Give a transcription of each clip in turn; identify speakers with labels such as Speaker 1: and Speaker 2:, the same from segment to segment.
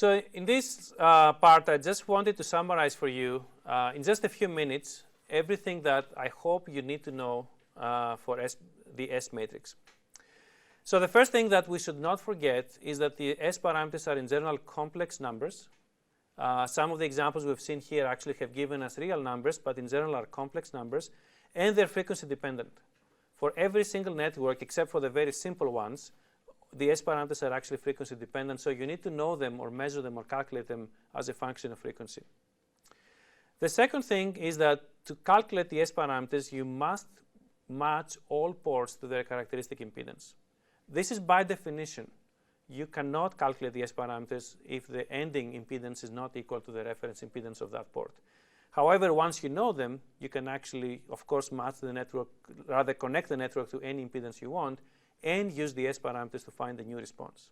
Speaker 1: So in this part, I just wanted to summarize for you in just a few minutes everything that I hope you need to know for the S matrix. So the first thing that we should not forget is that the S parameters are in general complex numbers. Some of the examples we've seen here actually have given us real numbers, but in general are complex numbers, and they're frequency dependent. For every single network, except for the very simple ones, the S parameters are actually frequency dependent, so you need to know them or measure them or calculate them as a function of frequency. The second thing is that to calculate the S parameters, you must match all ports to their characteristic impedance. This is by definition. You cannot calculate the S parameters if the ending impedance is not equal to the reference impedance of that port. However, once you know them, you can actually, of course, match the network, rather connect the network to any impedance you want, and use the S parameters to find the new response.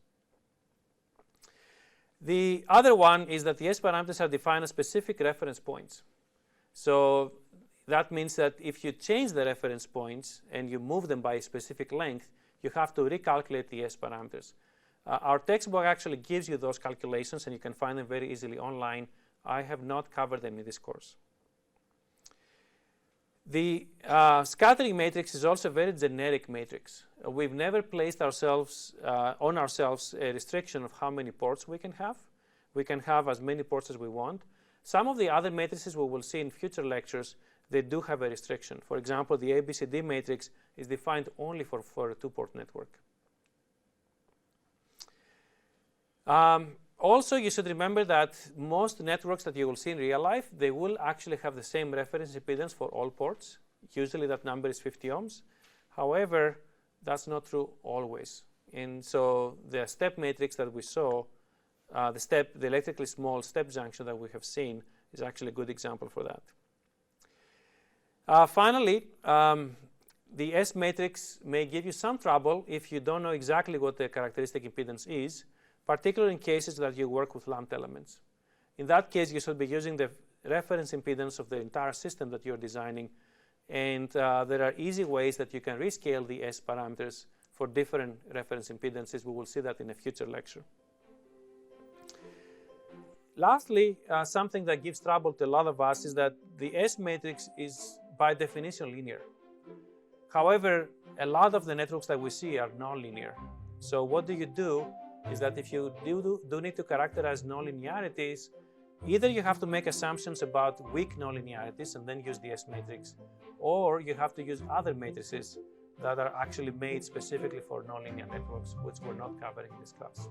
Speaker 1: The other one is that the S parameters are defined as specific reference points. So that means that if you change the reference points and you move them by a specific length, you have to recalculate the S parameters. Our textbook actually gives you those calculations, and you can find them very easily online. I have not covered them in this course. The scattering matrix is also a very generic matrix. We've never placed ourselves on ourselves a restriction of how many ports we can have. We can have as many ports as we want. Some of the other matrices we will see in future lectures, they do have a restriction. For example, the ABCD matrix is defined only for a two-port network. Also, you should remember that most networks that you will see in real life, they will actually have the same reference impedance for all ports. Usually that number is 50 ohms. However, that's not true always. And so the step matrix that we saw, the electrically small step junction that we have seen is actually a good example for that. Finally, the S matrix may give you some trouble if you don't know exactly what the characteristic impedance is, particularly in cases that you work with lumped elements. In that case, you should be using the reference impedance of the entire system that you're designing, and there are easy ways that you can rescale the S parameters for different reference impedances. We will see that in a future lecture. Lastly, something that gives trouble to a lot of us is that the S matrix is by definition linear. However, a lot of the networks that we see are nonlinear. So what do you do is that if you do need to characterize nonlinearities, either you have to make assumptions about weak nonlinearities and then use the S matrix, or you have to use other matrices that are actually made specifically for nonlinear networks, which we're not covering in this class.